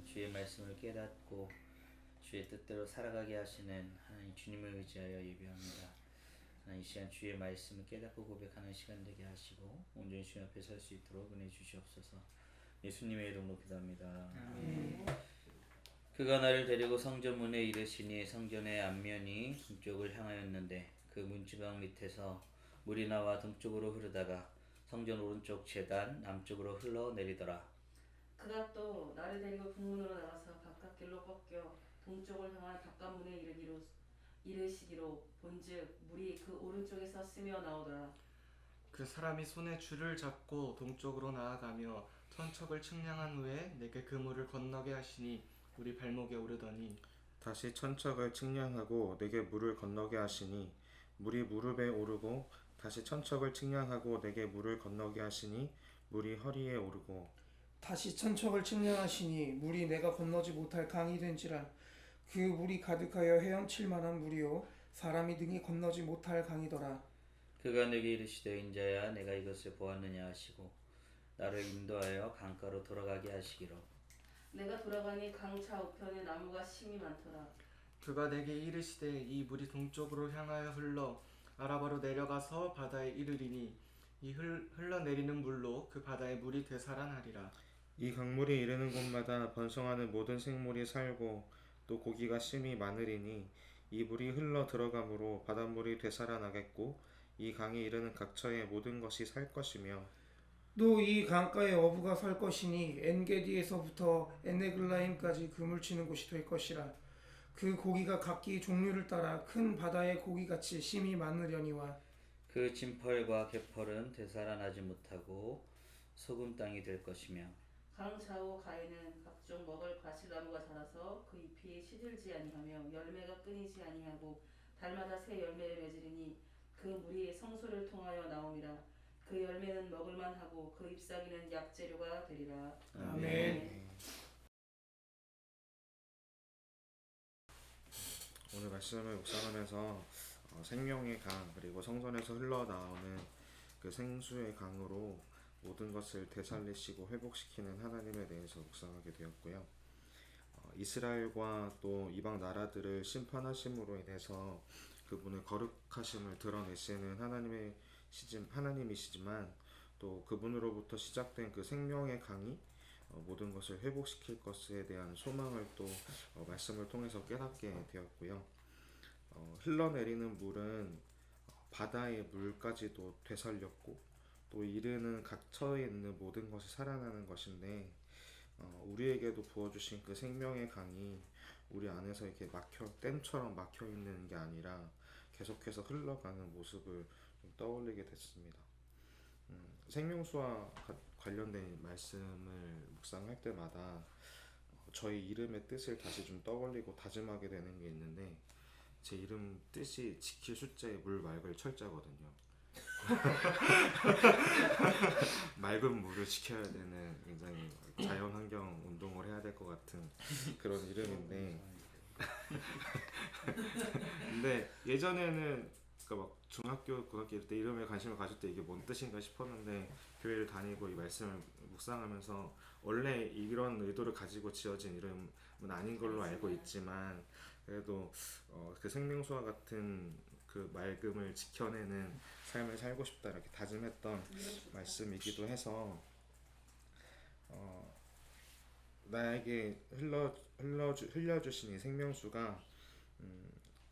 주의 말씀을 깨닫고 주의 뜻대로 살아가게 하시는 하나님 주님을 의지하여 예배합니다. 하나님 이 시간 주의 말씀을 깨닫고 고백하는 시간 되게 하시고 온전히 주님 앞에 설 수 있도록 은혜 주시옵소서. 예수님의 이름으로 기도합니다. 아멘. 그가 나를 데리고 성전 문에 이르시니 성전의 앞면이 동쪽을 향하였는데 그 문지방 밑에서 물이 나와 동쪽으로 흐르다가 성전 오른쪽 제단 남쪽으로 흘러내리더라. 그가 또 나를 데리고 북문으로 나가서 바깥길로 꺾여 동쪽을 향한 바깥문에 이르시기로 본즉 물이 그 오른쪽에서 스며 나오더라. 그 사람이 손에 줄을 잡고 동쪽으로 나아가며 천척을 측량한 후에 내게 그 물을 건너게 하시니 우리 발목에 오르더니 다시 천척을 측량하고 내게 물을 건너게 하시니 물이 무릎에 오르고 다시 천척을 측량하고 내게 물을 건너게 하시니 물이 허리에 오르고 다시 천척을 측량하시니 물이 내가 건너지 못할 강이 된지라. 그 물이 가득하여 헤엄칠 만한 물이요 사람이 등이 건너지 못할 강이더라. 그가 내게 이르시되 인자야 내가 이것을 보았느냐 하시고 나를 인도하여 강가로 돌아가게 하시기로. 내가 돌아가니 강 좌우편에 나무가 심이 많더라. 그가 내게 이르시되 이 물이 동쪽으로 향하여 흘러 아라바로 내려가서 바다에 이르리니 이 흘러내리는 물로 그 바다의 물이 되살아나리라. 이 강물이 이르는 곳마다 번성하는 모든 생물이 살고 또 고기가 심이 많으리니 이 물이 흘러 들어가므로 바닷물이 되살아나겠고 이 강에 이르는 각처의 모든 것이 살 것이며 또 이 강가에 어부가 설 것이니 엔게디에서부터 에네글라임까지 그물치는 곳이 될 것이라. 그 고기가 각기 종류를 따라 큰 바다의 고기같이 심이 많으려니와 그 진펄과 개펄은 되살아나지 못하고 소금 땅이 될 것이며 강 좌우 가에는 각종 먹을 과실나무가 자라서 그 잎이 시들지 아니하며 열매가 끊이지 아니하고 달마다 새 열매를 맺으리니 그 물이 성소를 통하여 나옴이라. 그 열매는 먹을만하고 그 잎사귀는 약재료가 되리라. 아멘. 오늘 말씀을 묵상하면서 생명의 강 그리고 성전에서 흘러나오는 그 생수의 강으로 모든 것을 되살리시고 회복시키는 하나님에 대해서 묵상하게 되었고요. 이스라엘과 또 이방 나라들을 심판하심으로 인해서 그분의 거룩하심을 드러내시는 하나님이시지만 또 그분으로부터 시작된 그 생명의 강이 모든 것을 회복시킬 것에 대한 소망을 또 말씀을 통해서 깨닫게 되었고요. 흘러내리는 물은 바다의 물까지도 되살렸고 또 이르는 각처에 있는 모든 것이 살아나는 것인데 우리에게도 부어주신 그 생명의 강이 우리 안에서 이렇게 댐처럼 막혀 있는 게 아니라 계속해서 흘러가는 모습을 좀 떠올리게 됐습니다. 생명수와 관련된 말씀을 묵상할 때마다 저희 이름의 뜻을 다시 좀 떠올리고 다짐하게 되는 게 있는데 제 이름 뜻이 지킬 숫자에 물 맑을 철자거든요. 맑은 물을 지켜야 되는 굉장히 자연환경 운동을 해야 될 것 같은 그런 이름인데 근데 예전에는 그러니까 막 중학교 고등학교 때 이름에 관심을 가질 때 이게 뭔 뜻인가 싶었는데 교회를 다니고 이 말씀을 묵상하면서 원래 이런 의도를 가지고 지어진 이름은 아닌 걸로 알고 있지만 그래도 그 생명수와 같은 그 맑음을 지켜내는 삶을 살고 싶다 이렇게 다짐했던 말씀이기도 해서 나에게 흘려주신 이 생명수가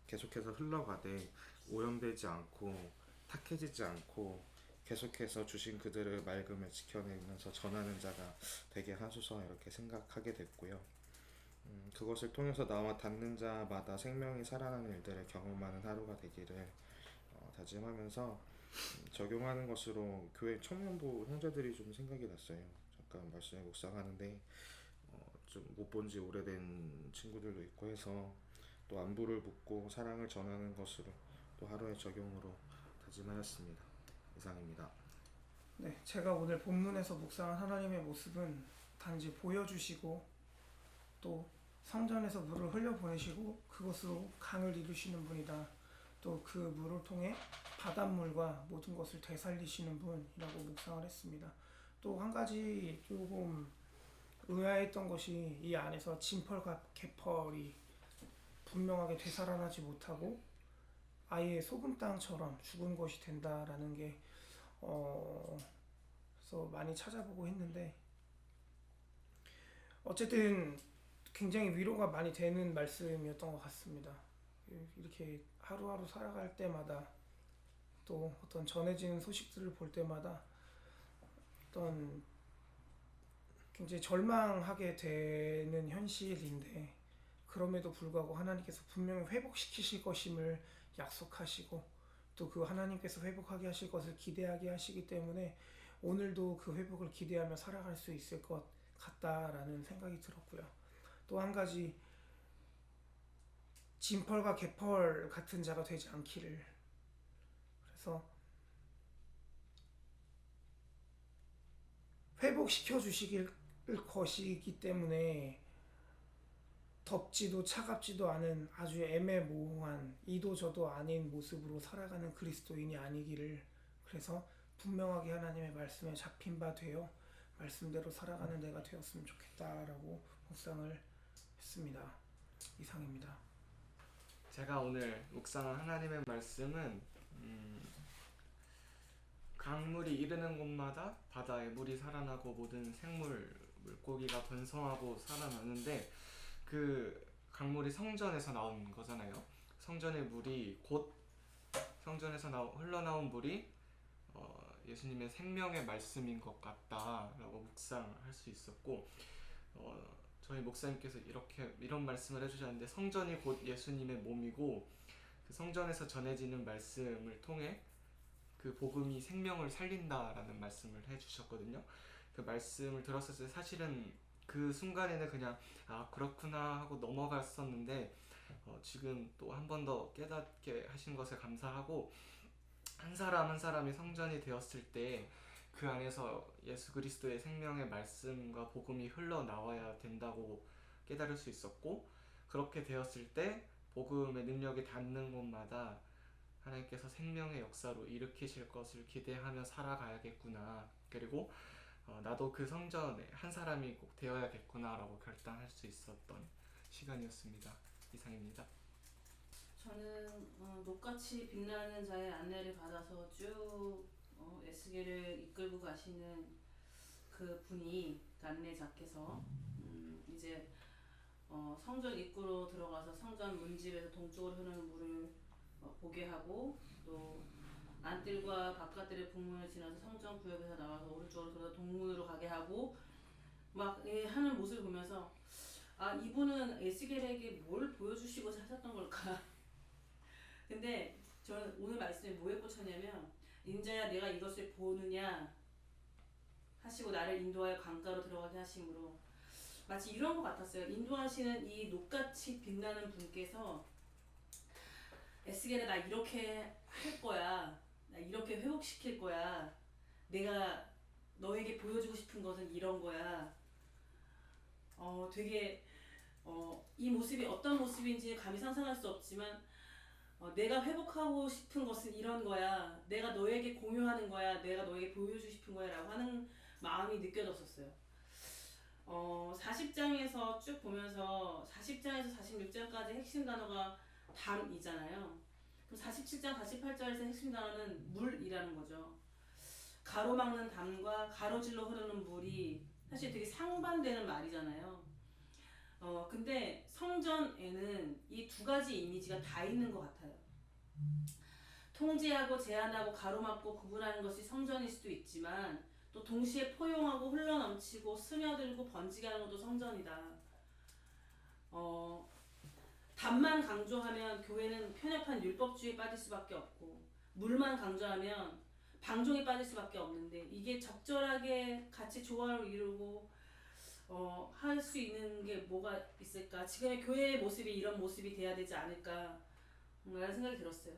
계속해서 흘러가되 오염되지 않고 탁해지지 않고 계속해서 주신 그들의 맑음을 지켜내면서 전하는 자가 되게 하소서 이렇게 생각하게 됐고요. 그것을 통해서 나와 닿는 자마다 생명이 살아나는 일들을 경험하는 하루가 되기를 다짐하면서 적용하는 것으로 교회 청년부 형제들이 좀 생각이 났어요. 잠깐 말씀을 묵상하는데 좀 못 본 지 오래된 친구들도 있고 해서 또 안부를 묻고 사랑을 전하는 것으로 또 하루의 적용으로 다짐하였습니다. 이상입니다. 네, 제가 오늘 본문에서 묵상한 하나님의 모습은 단지 보여주시고 또 성전에서 물을 흘려보내시고 그것으로 강을 이루시는 분이다. 또 그 물을 통해 바닷물과 모든 것을 되살리시는 분이라고 묵상을 했습니다. 또 한 가지 조금 의아했던 것이 이 안에서 진펄과 개펄이 분명하게 되살아나지 못하고 아예 소금 땅처럼 죽은 것이 된다라는 게 그래서 많이 찾아보고 했는데 어쨌든 굉장히 위로가 많이 되는 말씀이었던 것 같습니다. 이렇게 하루하루 살아갈 때마다 또 어떤 전해지는 소식들을 볼 때마다 어떤 굉장히 절망하게 되는 현실인데 그럼에도 불구하고 하나님께서 분명히 회복시키실 것임을 약속하시고 또 그 하나님께서 회복하게 하실 것을 기대하게 하시기 때문에 오늘도 그 회복을 기대하며 살아갈 수 있을 것 같다라는 생각이 들었고요. 또 한 가지 진펄과 개펄 같은 자가 되지 않기를 그래서 회복시켜 주시길 것이기 때문에 덥지도 차갑지도 않은 아주 애매모호한 이도저도 아닌 모습으로 살아가는 그리스도인이 아니기를 그래서 분명하게 하나님의 말씀에 잡힌 바 되어 말씀대로 살아가는 내가 되었으면 좋겠다라고 묵상을 했습니다. 이상입니다. 제가 오늘 묵상한 하나님의 말씀은 강물이 이르는 곳마다 바다에 물이 살아나고 모든 물고기가 번성하고 살아나는데 그 강물이 성전에서 나온 거잖아요. 성전의 물이 곧 성전에서 흘러나온 물이 예수님의 생명의 말씀인 것 같다라고 묵상할 수 있었고 저희 목사님께서 이런 말씀을 해주셨는데 성전이 곧 예수님의 몸이고 그 성전에서 전해지는 말씀을 통해 그 복음이 생명을 살린다라는 말씀을 해주셨거든요. 그 말씀을 들었을 때 사실은 그 순간에는 그냥 그렇구나 하고 넘어갔었는데 지금 또 한 번 더 깨닫게 하신 것에 감사하고 한 사람 한 사람이 성전이 되었을 때 그 안에서 예수 그리스도의 생명의 말씀과 복음이 흘러나와야 된다고 깨달을 수 있었고, 그렇게 되었을 때 복음의 능력이 닿는 곳마다 하나님께서 생명의 역사로 일으키실 것을 기대하며 살아가야겠구나, 그리고 나도 그 성전의 한 사람이 꼭 되어야겠구나 라고 결단할 수 있었던 시간이었습니다. 이상입니다. 저는 녹같이 빛나는 자의 안내를 받아서 쭉 에스겔을 이끌고 가시는 그 분이 안내자께서 이제 성전 입구로 들어가서 성전 문집에서 동쪽으로 흐르는 물을 보게 하고, 또 안뜰과 바깥뜰의 북문을 지나서 성전 구역에서 나와서 오른쪽으로 돌아 동문으로 가게 하고 막 하는 모습을 보면서 이분은 에스겔에게 뭘 보여주시고 하셨던 걸까? 근데 저는 오늘 말씀에 뭐에 꽂혔냐면, 인자야 내가 이것을 보느냐 하시고 나를 인도하여 강가로 들어가게 하심으로, 마치 이런 것 같았어요. 인도하시는 이 녹같이 빛나는 분께서 에스겔아 나 이렇게 할 거야, 나 이렇게 회복시킬 거야, 내가 너에게 보여주고 싶은 것은 이런 거야. 되게 이 모습이 어떤 모습인지 감히 상상할 수 없지만 내가 회복하고 싶은 것은 이런 거야, 내가 너에게 공유하는 거야, 내가 너에게 보여주고 싶은 거야 라고 하는 마음이 느껴졌었어요. 40장에서 쭉 보면서 40장에서 46장까지 핵심 단어가 담이잖아요. 그럼 47장 48절에서 핵심 단어는 물이라는 거죠. 가로막는 담과 가로질러 흐르는 물이 사실 되게 상반되는 말이잖아요. 근데 성전에는 이 두 가지 이미지가 다 있는 것 같아요. 통제하고 제한하고 가로막고 구분하는 것이 성전일 수도 있지만, 또 동시에 포용하고 흘러넘치고 스며들고 번지게 하는 것도 성전이다. 담만 강조하면 교회는 편협한 율법주의에 빠질 수밖에 없고, 물만 강조하면 방종에 빠질 수밖에 없는데, 이게 적절하게 같이 조화를 이루고 할 수 있는 게 뭐가 있을까? 지금의 교회의 모습이 이런 모습이 돼야 되지 않을까 라는 생각이 들었어요.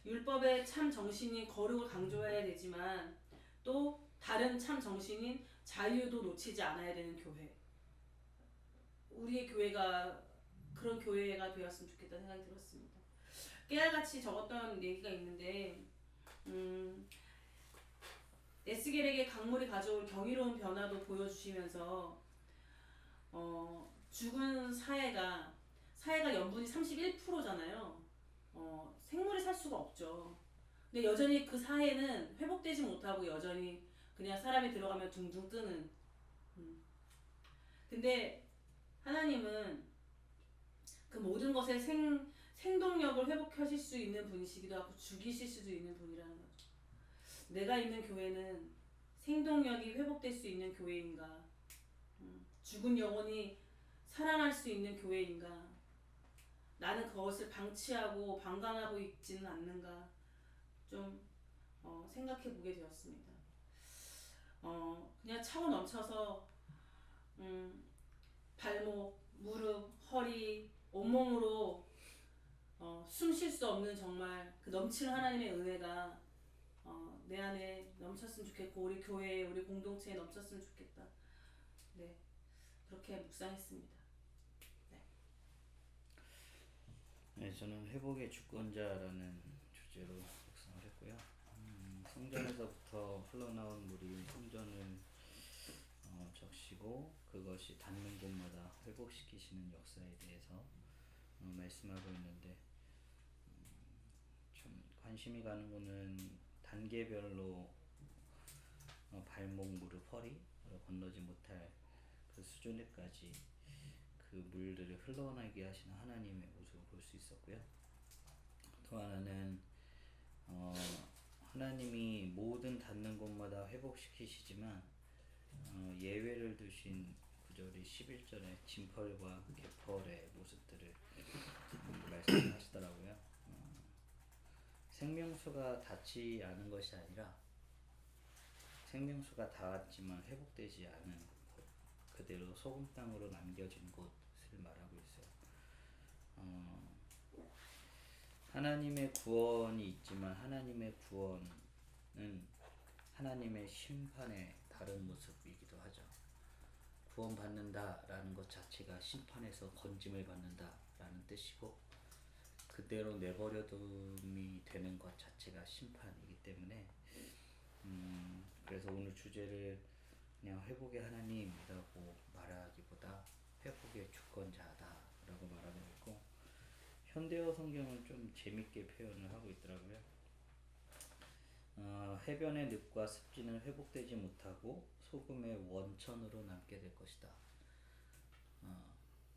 율법의 참 정신인 거룩을 강조해야 되지만, 또 다른 참 정신인 자유도 놓치지 않아야 되는 교회, 우리의 교회가 그런 교회가 되었으면 좋겠다는 생각이 들었습니다. 깨알같이 적었던 얘기가 있는데, 에스겔에게 강물이 가져올 경이로운 변화도 보여주시면서 죽은 사해가 염분이 31%잖아요. 생물이 살 수가 없죠. 근데 여전히 그 사해는 회복되지 못하고 여전히 그냥 사람이 들어가면 둥둥 뜨는. 근데 하나님은 그 모든 것의 생동력을 회복하실 수 있는 분이시기도 하고 죽이실 수도 있는 분이라는 거죠. 내가 있는 교회는 생동력이 회복될 수 있는 교회인가? 죽은 영혼이 살아날 수 있는 교회인가? 나는 그것을 방치하고 방관하고 있지는 않는가? 좀 생각해 보게 되었습니다. 그냥 차고 넘쳐서 발목, 무릎, 허리, 온몸으로 숨 쉴 수 없는 정말 그 넘치는 하나님의 은혜가 내 안에 넘쳤으면 좋겠고, 우리 교회에, 우리 공동체에 넘쳤으면 좋겠다. 네, 그렇게 묵상했습니다. 네, 저는 회복의 주권자라는 주제로 묵상을 했고요. 성전에서부터 흘러나온 물이 성전을 적시고 그것이 닿는 곳마다 회복시키시는 역사에 대해서 말씀하고 있는데, 좀 관심이 가는 거는 단계별로 발목, 무릎, 허리 건너지 못할 그 수준에까지 그 물들을 흘러나게 하시는 하나님의 모습을 볼 수 있었고요. 또 하나는 하나님이 모든 닿는 곳마다 회복시키시지만 예외를 두신 구절이 11절에 진펄과 개펄의 모습들을 말씀하시더라고요. 생명수가 닿지 않은 것이 아니라 생명수가 닿았지만 회복되지 않은 곳, 그대로 소금 땅으로 남겨진 곳을 말하고 있어요. 하나님의 구원이 있지만 하나님의 구원은 하나님의 심판의 다른 모습이기도 하죠. 구원받는다라는 것 자체가 심판에서 건짐을 받는다라는 뜻이고, 그대로 내버려둠이 되는 것 자체가 심판이기 때문에 그래서 오늘 주제를 그냥 회복의 하나님이라고 말하기보다 회복의 주권자다라고 말하고 있고, 현대어 성경은 좀 재밌게 표현을 하고 있더라고요. 해변의 늪과 습지는 회복되지 못하고 소금의 원천으로 남게 될 것이다.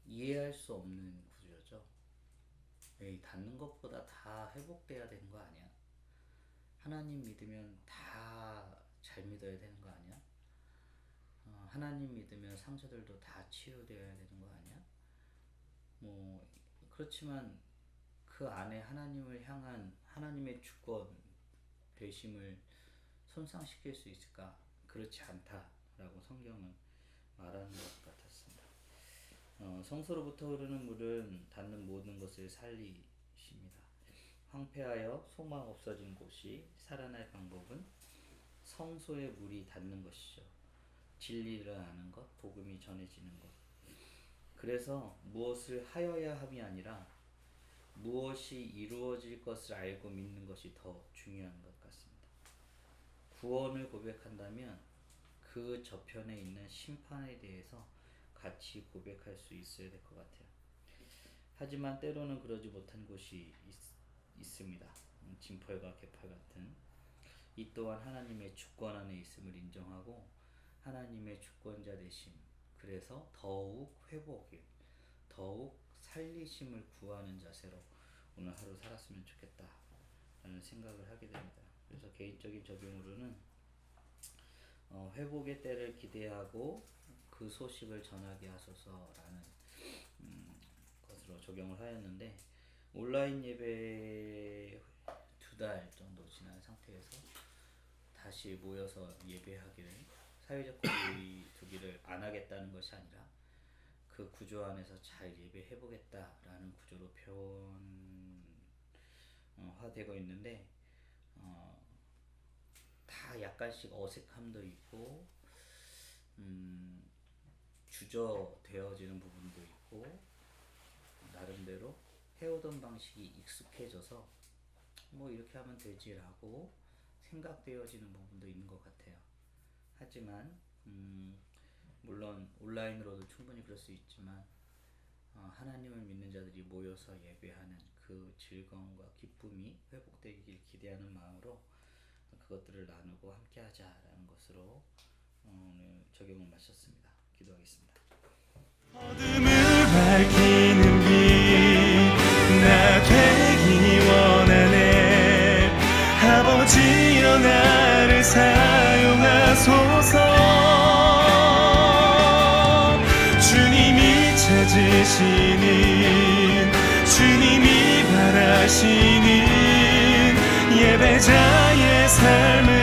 이해할 수 없는 구조죠. 에이, 닿는 것보다 다 회복돼야 되는 거 아니야? 하나님 믿으면 다 잘 믿어야 되는 거 아니야? 하나님 믿으면 상처들도 다 치유되어야 되는 거 아니야? 뭐 그렇지만 그 안에 하나님을 향한 하나님의 주권 되심을 손상시킬 수 있을까? 그렇지 않다라고 성경은 말하는 것 같았습니다. 성소로부터 흐르는 물은 닿는 모든 것을 살리십니다. 황폐하여 소망 없어진 곳이 살아날 방법은 성소의 물이 닿는 것이죠. 진리를 아는 것, 복음이 전해지는 것. 그래서 무엇을 하여야 함이 아니라 무엇이 이루어질 것을 알고 믿는 것이 더 중요한 것 같습니다. 구원을 고백한다면 그 저편에 있는 심판에 대해서 같이 고백할 수 있어야 될 것 같아요. 하지만 때로는 그러지 못한 곳이 있습니다. 진펄과 개펄 같은. 이 또한 하나님의 주권 안에 있음을 인정하고 하나님의 주권자 되심, 그래서 더욱 회복을, 더욱 살리심을 구하는 자세로 오늘 하루 살았으면 좋겠다 라는 생각을 하게 됩니다. 그래서 개인적인 적용으로는 회복의 때를 기대하고 그 소식을 전하게 하소서라는 것으로 적용을 하였는데, 온라인 예배 2달 정도 지난 상태에서 다시 모여서 예배하기를, 사회적 거리 두기를 안 하겠다는 것이 아니라 그 구조 안에서 잘 예배해보겠다라는 구조로 표현화되고 있는데, 다 약간씩 어색함도 있고 주저되어지는 부분도 있고, 나름대로 해오던 방식이 익숙해져서 뭐 이렇게 하면 되지라고 생각되어지는 부분도 있는 것 같아요. 하지만 물론 온라인으로도 충분히 그럴 수 있지만 하나님을 믿는 자들이 모여서 예배하는 그 즐거움과 기쁨이 회복되길 기대하는 마음으로 그것들을 나누고 함께하자라는 것으로 오늘 적용을 마쳤습니다. 기도하겠습니다. 어둠을 밝히는 빛 나 되기 원하네. 아버지여 나를 사용하소서. 주님이 찾으시는, 주님이 바라시는 예배자의 삶을